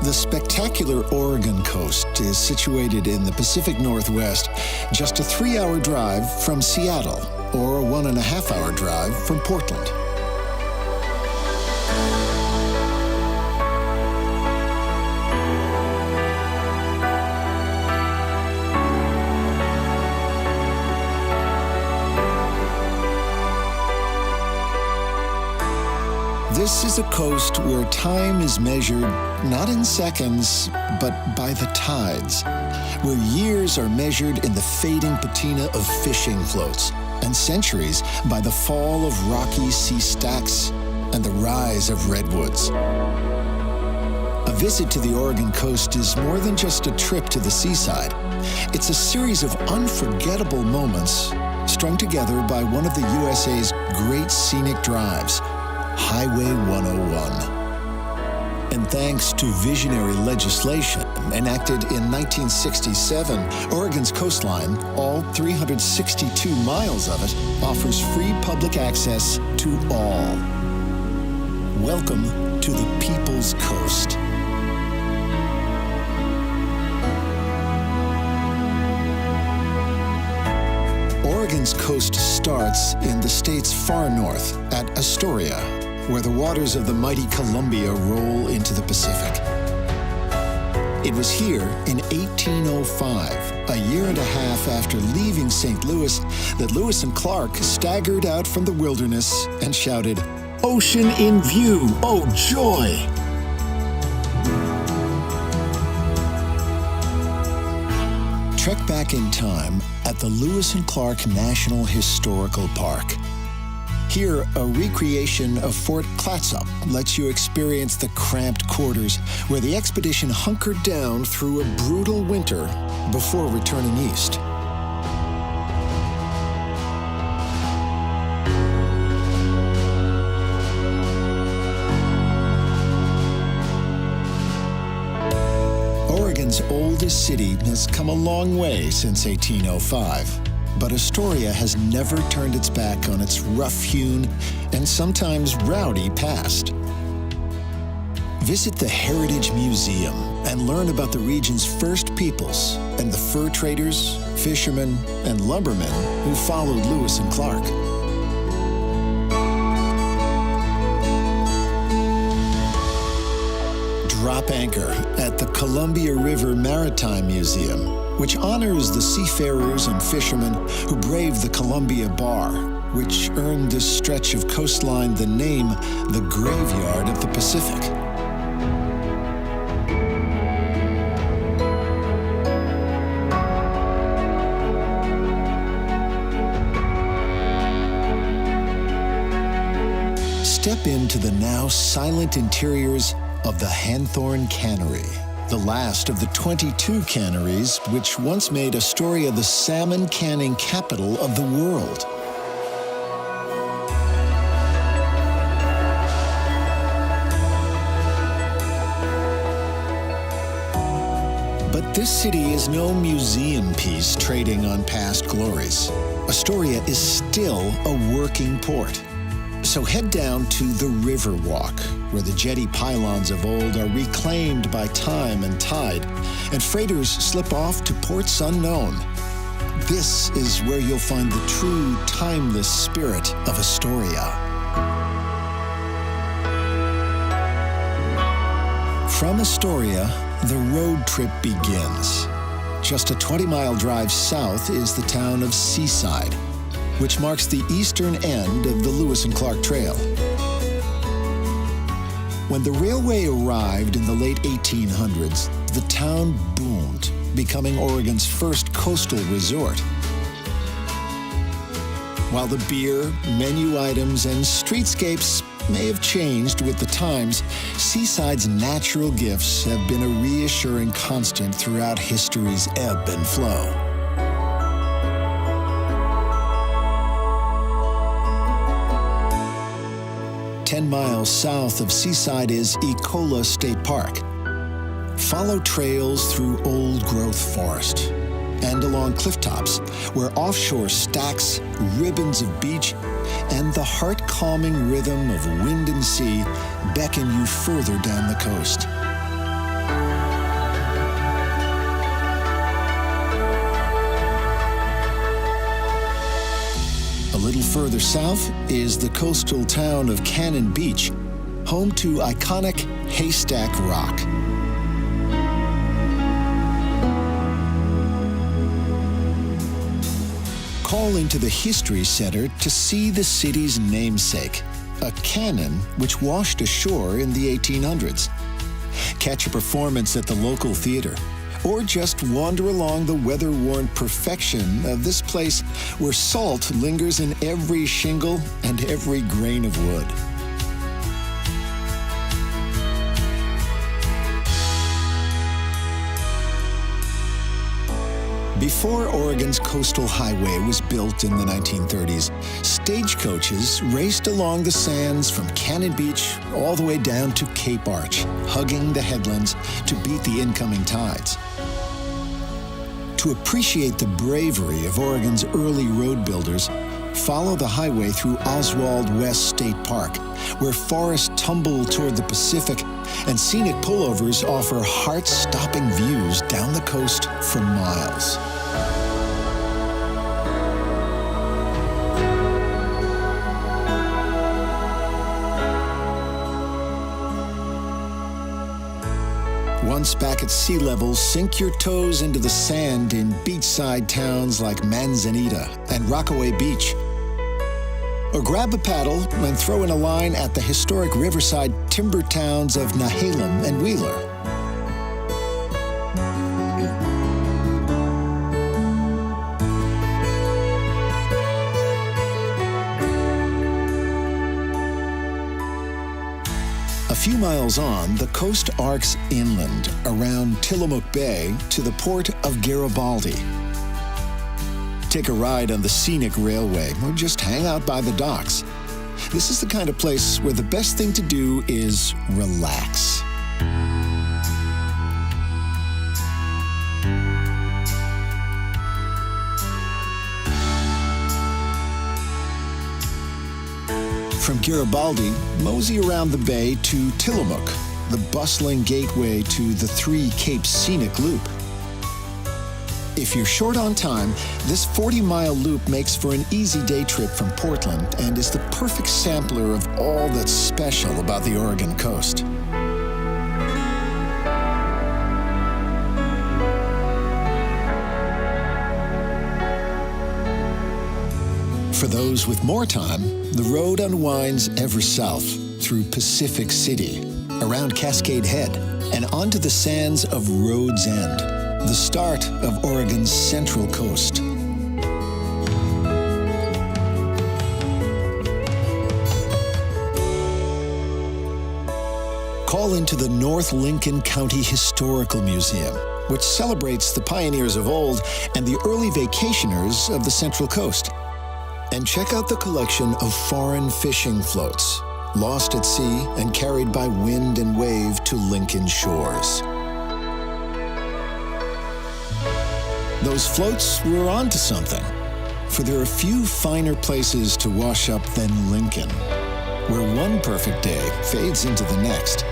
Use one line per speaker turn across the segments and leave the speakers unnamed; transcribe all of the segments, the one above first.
The spectacular Oregon coast is situated in the Pacific Northwest, just a 3-hour drive from Seattle, or a 1.5-hour drive from Portland. This is a coast where time is measured not in seconds, but by the tides, where years are measured in the fading patina of fishing floats, and centuries by the fall of rocky sea stacks and the rise of redwoods. A visit to the Oregon coast is more than just a trip to the seaside. It's a series of unforgettable moments strung together by one of the USA's great scenic drives, Highway 101. And thanks to visionary legislation enacted in 1967, Oregon's coastline, all 362 miles of it, offers free public access to all. Welcome to the People's Coast. Oregon's coast starts in the state's far north at Astoria, where the waters of the mighty Columbia roll into the Pacific. It was here in 1805, a year and a half after leaving St. Louis, that Lewis and Clark staggered out from the wilderness and shouted, "Ocean in view, oh joy!" Trek back in time at the Lewis and Clark National Historical Park. Here, a recreation of Fort Clatsop lets you experience the cramped quarters where the expedition hunkered down through a brutal winter before returning east. Oregon's oldest city has come a long way since 1805. But Astoria has never turned its back on its rough-hewn and sometimes rowdy past. Visit the Heritage Museum and learn about the region's first peoples and the fur traders, fishermen, and lumbermen who followed Lewis and Clark. Drop anchor at the Columbia River Maritime Museum, which honors the seafarers and fishermen who braved the Columbia Bar, which earned this stretch of coastline the name the Graveyard of the Pacific. Step into the now silent interiors of the Hanthorn Cannery, the last of the 22 canneries which once made Astoria the salmon canning capital of the world. But this city is no museum piece trading on past glories. Astoria is still a working port. So head down to the Riverwalk, where the jetty pylons of old are reclaimed by time and tide, and freighters slip off to ports unknown. This is where you'll find the true, timeless spirit of Astoria. From Astoria, the road trip begins. Just a 20-mile drive south is the town of Seaside, which marks the eastern end of the Lewis and Clark Trail. When the railway arrived in the late 1800s, the town boomed, becoming Oregon's first coastal resort. While the beer, menu items, and streetscapes may have changed with the times, Seaside's natural gifts have been a reassuring constant throughout history's ebb and flow. 10 miles south of Seaside is Ecola State Park. Follow trails through old-growth forest and along cliff tops where offshore stacks, ribbons of beach, and the heart-calming rhythm of wind and sea beckon you further down the coast. A little further south is the coastal town of Cannon Beach, home to iconic Haystack Rock. Call into the History Center to see the city's namesake, a cannon which washed ashore in the 1800s. Catch a performance at the local theater, or just wander along the weather-worn perfection of this place where salt lingers in every shingle and every grain of wood. Before Oregon's coastal highway was built in the 1930s, stagecoaches raced along the sands from Cannon Beach all the way down to Cape Arch, hugging the headlands to beat the incoming tides. To appreciate the bravery of Oregon's early road builders, follow the highway through Oswald West State Park, where forests tumble toward the Pacific and scenic pullovers offer heart-stopping views down the coast for miles. Once back at sea level, sink your toes into the sand in beachside towns like Manzanita and Rockaway Beach. Or grab a paddle and throw in a line at the historic riverside timber towns of Nehalem and Wheeler. A few miles on, the coast arcs inland around Tillamook Bay to the port of Garibaldi. Take a ride on the scenic railway or just hang out by the docks. This is the kind of place where the best thing to do is relax. From Garibaldi, mosey around the bay to Tillamook, the bustling gateway to the Three Capes Scenic Loop. If you're short on time, this 40-mile loop makes for an easy day trip from Portland and is the perfect sampler of all that's special about the Oregon coast. For those with more time, the road unwinds ever south through Pacific City, around Cascade Head, and onto the sands of Rhodes End, the start of Oregon's central coast. Call into the North Lincoln County Historical Museum, which celebrates the pioneers of old and the early vacationers of the Central Coast. And check out the collection of foreign fishing floats, lost at sea and carried by wind and wave to Lincoln shores. Those floats were onto something, for there are few finer places to wash up than Lincoln, where one perfect day fades into the next.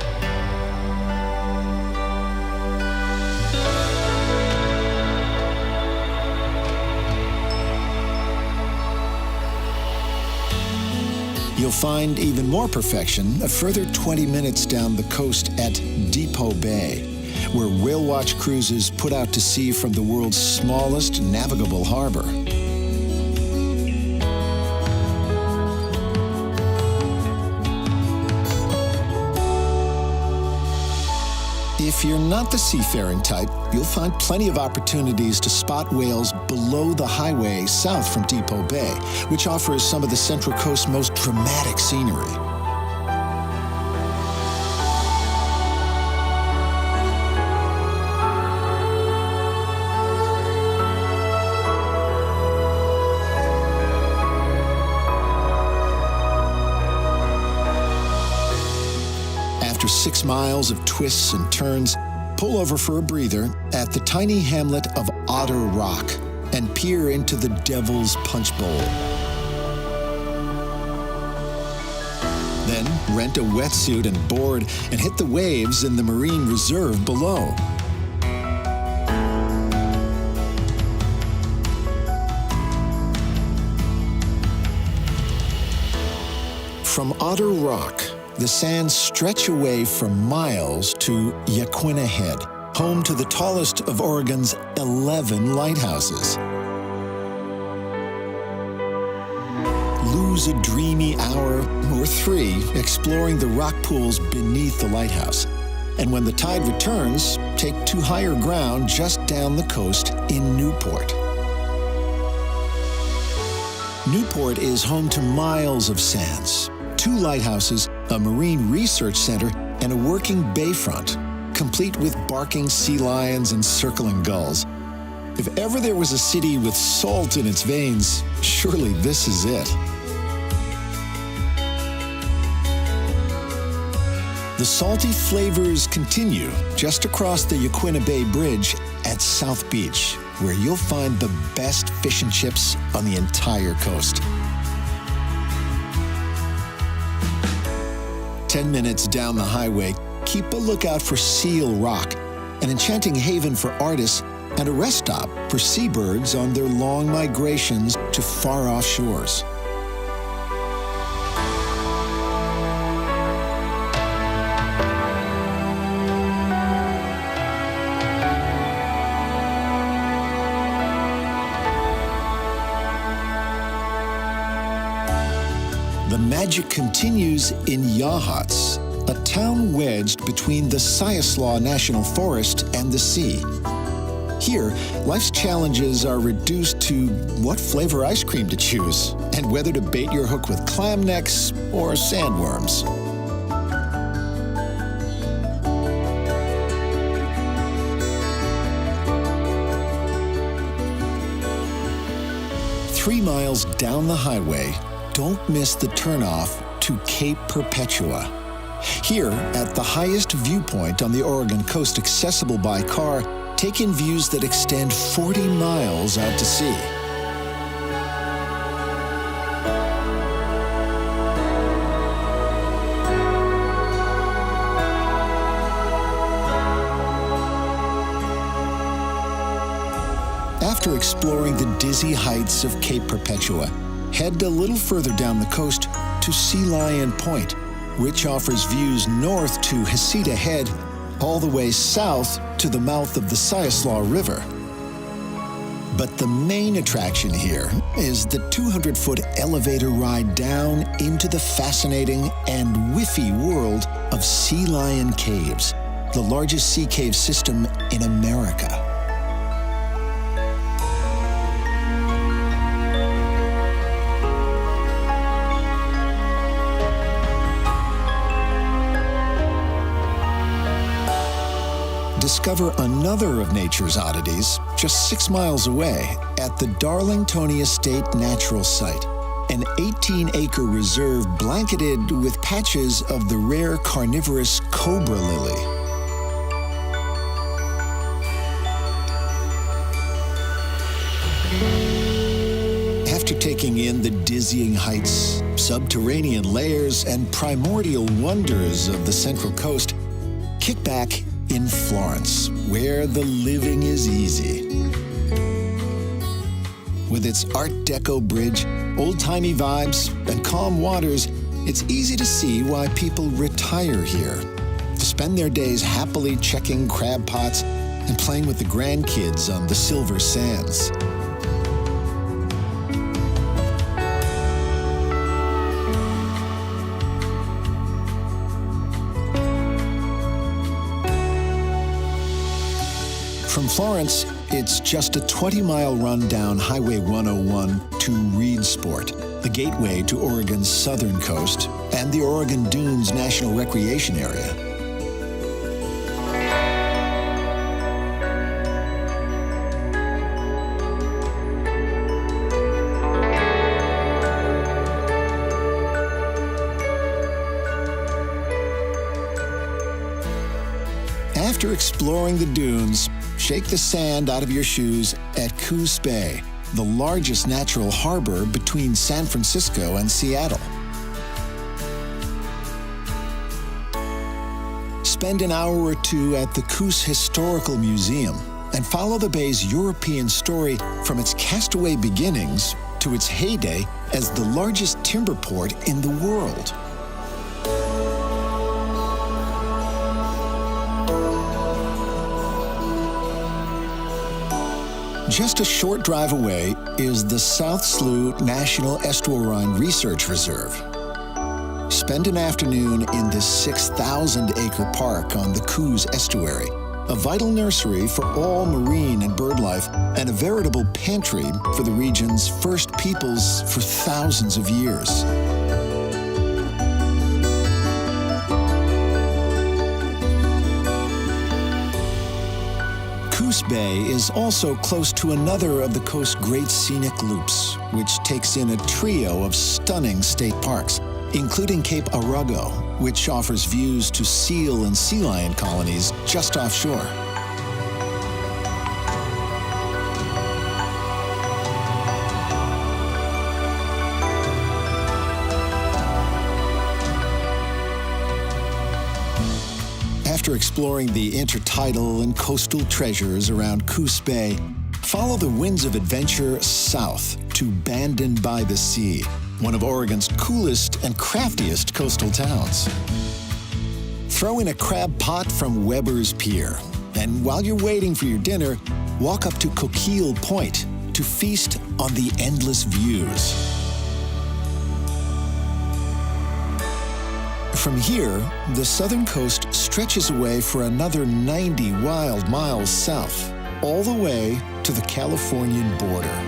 You'll find even more perfection a further 20 minutes down the coast at JBay, where whale watch cruises put out to sea from the world's smallest navigable harbor. If you're not the seafaring type, you'll find plenty of opportunities to spot whales below the highway south from JBay, which offers some of the Central Coast's most dramatic scenery. After 6 miles of twists and turns, pull over for a breather at the tiny hamlet of Otter Rock and peer into the Devil's Punch Bowl. Then rent a wetsuit and board and hit the waves in the Marine Reserve below. From Otter Rock, the sands stretch away for miles to Yaquina Head, home to the tallest of Oregon's 11 lighthouses. Lose a dreamy hour or 3 exploring the rock pools beneath the lighthouse. And when the tide returns, take to higher ground just down the coast in Newport. Newport is home to miles of sands, 2 lighthouses, a marine research center, and a working bayfront, complete with barking sea lions and circling gulls. If ever there was a city with salt in its veins, surely this is it. The salty flavors continue just across the Yaquina Bay Bridge at South Beach, where you'll find the best fish and chips on the entire coast. 10 minutes down the highway, keep a lookout for Seal Rock, an enchanting haven for artists and a rest stop for seabirds on their long migrations to far-off shores. The magic continues in Yachats, a town wedged between the Siaslaw National Forest and the sea. Here, life's challenges are reduced to what flavor ice cream to choose and whether to bait your hook with clam necks or sandworms. Three miles down the highway, don't miss the turnoff to Cape Perpetua. Here, at the highest viewpoint on the Oregon coast accessible by car, take in views that extend 40 miles out to sea. After exploring the dizzy heights of Cape Perpetua, head a little further down the coast to Sea Lion Point, which offers views north to Heceta Head, all the way south to the mouth of the Siaslaw River. But the main attraction here is the 200-foot elevator ride down into the fascinating and whiffy world of Sea Lion Caves, the largest sea cave system in America. Discover another of nature's oddities just 6 miles away at the Darlingtonia State Natural Site, an 18-acre reserve blanketed with patches of the rare carnivorous cobra lily. After taking in the dizzying heights, subterranean layers, and primordial wonders of the Central Coast, kick back in Florence, where the living is easy. With its Art Deco bridge, old-timey vibes, and calm waters, it's easy to see why people retire here, to spend their days happily checking crab pots and playing with the grandkids on the silver sands. From Florence, it's just a 20-mile run down Highway 101 to Reedsport, the gateway to Oregon's southern coast and the Oregon Dunes National Recreation Area. After exploring the dunes, shake the sand out of your shoes at Coos Bay, the largest natural harbor between San Francisco and Seattle. Spend an hour or 2 at the Coos Historical Museum and follow the bay's European story from its castaway beginnings to its heyday as the largest timber port in the world. Just a short drive away is the South Slough National Estuarine Research Reserve. Spend an afternoon in this 6,000-acre park on the Coos Estuary, a vital nursery for all marine and bird life, and a veritable pantry for the region's first peoples for thousands of years. Coos Bay is also close to another of the coast's great scenic loops, which takes in a trio of stunning state parks, including Cape Arago, which offers views to seal and sea lion colonies just offshore. After exploring the intertidal and coastal treasures around Coos Bay, follow the winds of adventure south to Bandon by the Sea, one of Oregon's coolest and craftiest coastal towns. Throw in a crab pot from Weber's Pier, and while you're waiting for your dinner, walk up to Coquille Point to feast on the endless views. From here, the southern coast stretches away for another 90 wild miles south, all the way to the Californian border.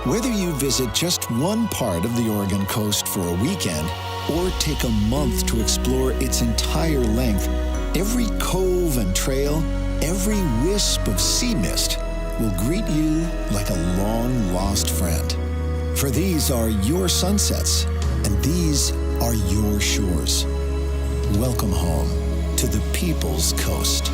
Whether you visit just one part of the Oregon coast for a weekend or take a month to explore its entire length, every cove and trail, every wisp of sea mist will greet you like a long-lost friend. For these are your sunsets, and these are your shores. Welcome home to the People's Coast.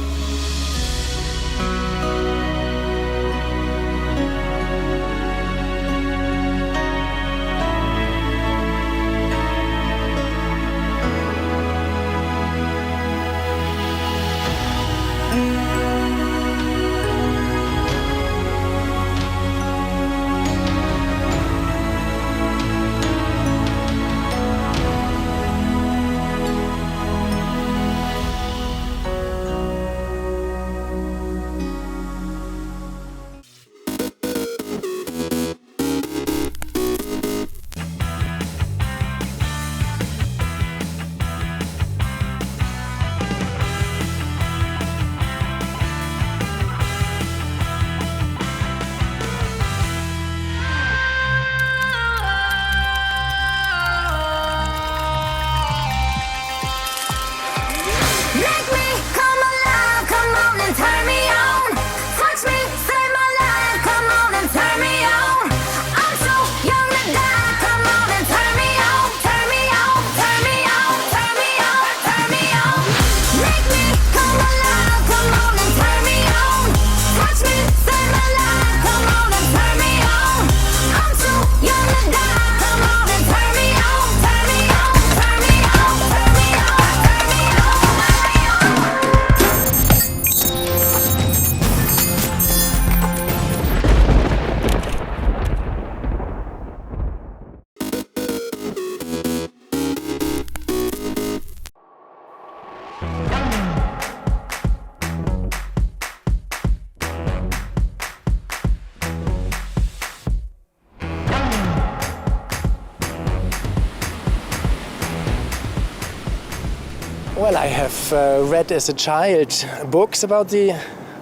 Well, I have read as a child books about the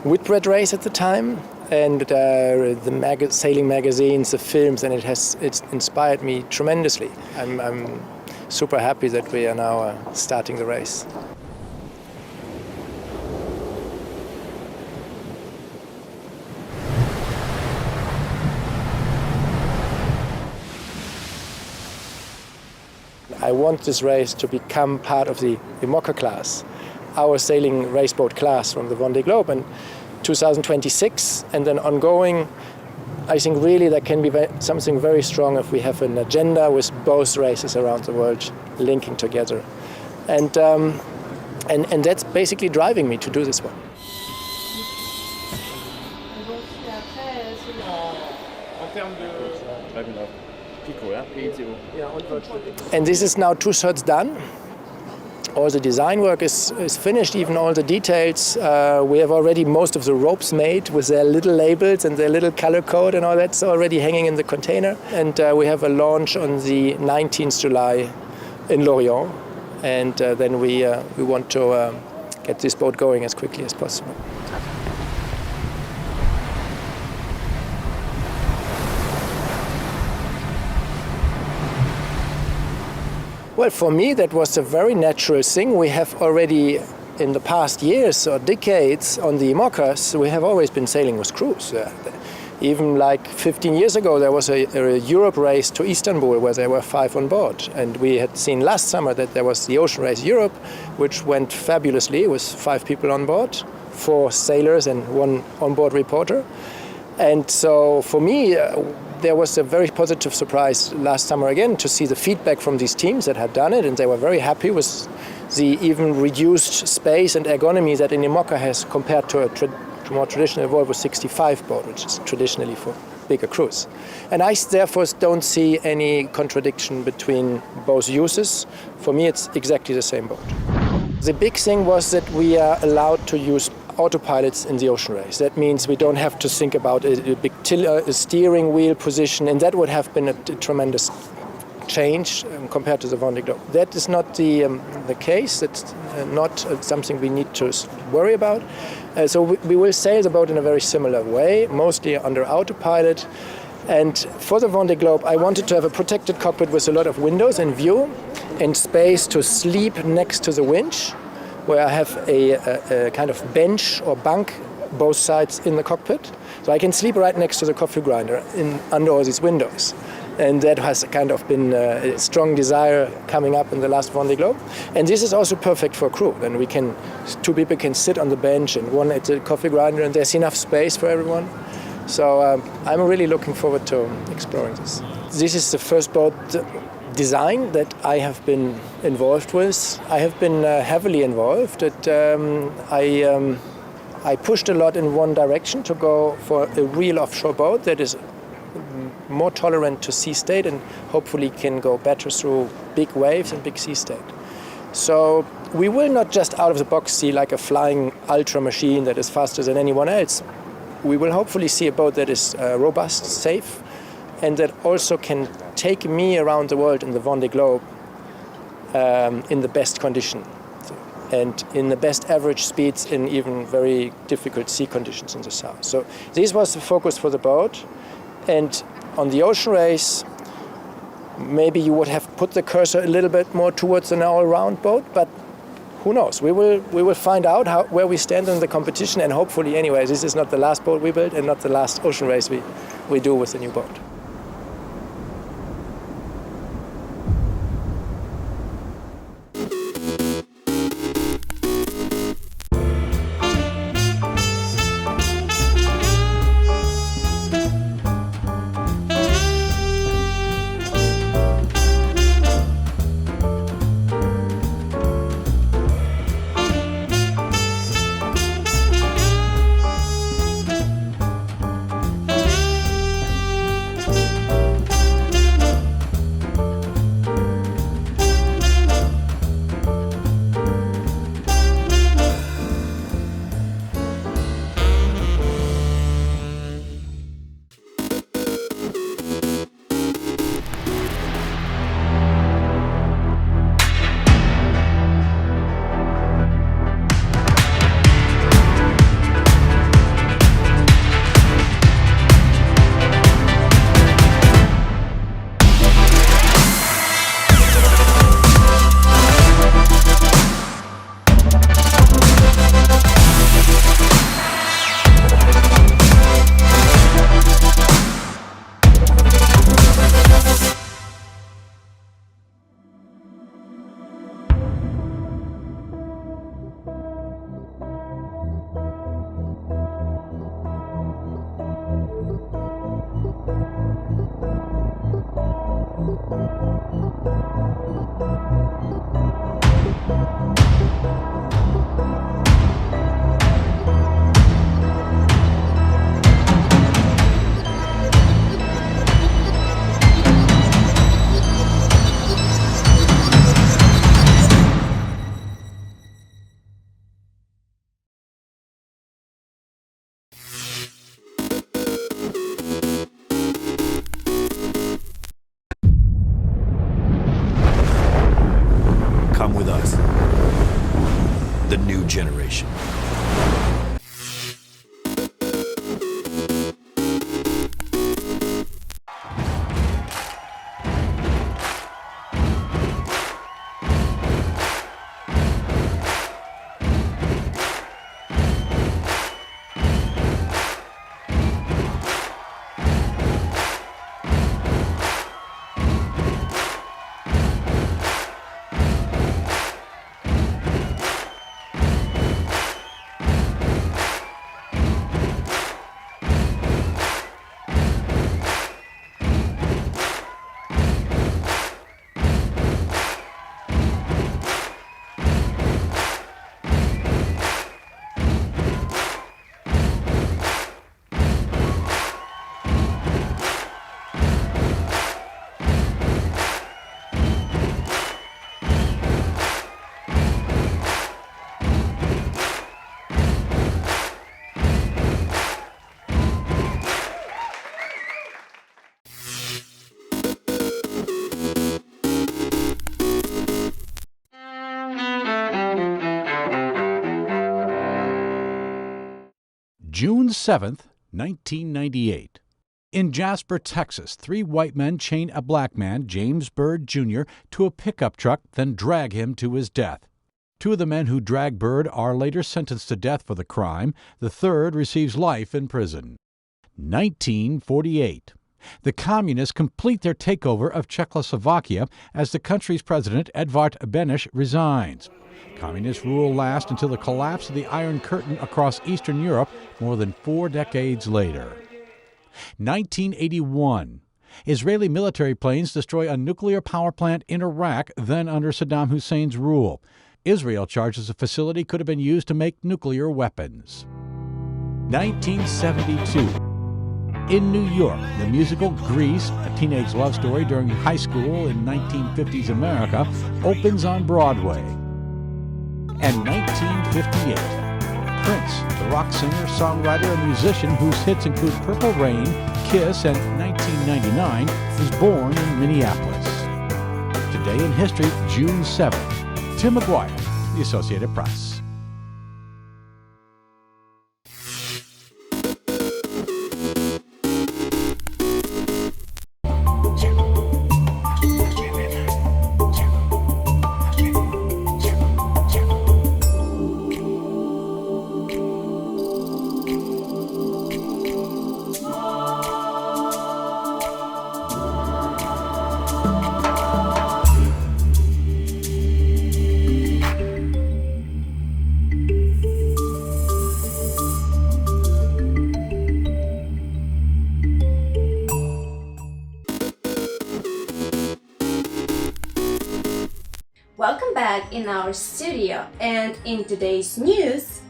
Whitbread race at the time, and the sailing magazines, the films, and it's inspired me tremendously. I'm super happy that we are now starting the race. I want this race to become part of the IMOCA class, our sailing raceboat class from the Vendée Globe, and 2026, and then ongoing. I think really there can be something very strong if we have an agenda with both races around the world linking together. And And that's basically driving me to do this one. And this is now 2/3 done. All the design work is finished, even all the details. We have already most of the ropes made with their little labels and their little color code and all that's already hanging in the container. And we have a launch on the 19th July in Lorient. And then we want to get this boat going as quickly as possible. Well, for me, that was a very natural thing. We have already, in the past years or decades on the IMOCAs, we have always been sailing with crews. Even like 15 years ago, there was a Europe race to Istanbul where there were 5 on board. And we had seen last summer that there was the Ocean Race Europe, which went fabulously with 5 people on board, 4 sailors and 1 onboard reporter. And so for me, there was a very positive surprise last summer again to see the feedback from these teams that had done it, and they were very happy with the even reduced space and ergonomy that an IMOCA has compared to a more traditional Volvo 65 boat, which is traditionally for bigger crews. And I therefore don't see any contradiction between both uses. For me, it's exactly the same boat. The big thing was that we are allowed to use autopilots in the Ocean Race. That means we don't have to think about a big steering wheel position, and that would have been a tremendous change compared to the Vendée Globe. That is not the case. That's not something we need to worry about. So we will sail the boat in a very similar way, mostly under autopilot. And for the Vendée Globe, I wanted to have a protected cockpit with a lot of windows and view and space to sleep next to the winch, where I have a kind of bench or bunk both sides in the cockpit. So I can sleep right next to the coffee grinder under all these windows. And that has kind of been a strong desire coming up in the last Vendée Globe. And this is also perfect for crew. Then 2 people can sit on the bench and 1 at the coffee grinder, and there's enough space for everyone. So I'm really looking forward to exploring this. This is the first boat design that I have been involved with. I have been heavily involved. I pushed a lot in one direction to go for a real offshore boat that is more tolerant to sea state and hopefully can go better through big waves and big sea state. So we will not just out of the box see like a flying ultra machine that is faster than anyone else. We will hopefully see a boat that is robust, safe, and that also can take me around the world in the Vendée Globe in the best condition and in the best average speeds in even very difficult sea conditions in the south. So this was the focus for the boat. And on the Ocean Race, maybe you would have put the cursor a little bit more towards an all-round boat, but who knows? We will find out where we stand in the competition, and hopefully, anyway, this is not the last boat we build and not the last Ocean Race we do with the new boat.
7, 1998. In Jasper, Texas, 3 white men chain a black man, James Byrd Jr., to a pickup truck, then drag him to his death. 2 of the men who dragged Byrd are later sentenced to death for the crime. The third receives life in prison. 1948. The Communists complete their takeover of Czechoslovakia as the country's president, Edvard Beneš, resigns. Communist rule lasts until the collapse of the Iron Curtain across Eastern Europe more than 4 decades later. 1981. Israeli military planes destroy a nuclear power plant in Iraq, then under Saddam Hussein's rule. Israel charges the facility could have been used to make nuclear weapons. 1972. In New York, the musical Grease, a teenage love story during high school in 1950s America, opens on Broadway. And 1958, Prince, the rock singer, songwriter, and musician whose hits include Purple Rain, Kiss, and 1999, was born in Minneapolis. Today in history, June 7th. Tim McGuire, The Associated Press.
Welcome back in our studio, and in today's news,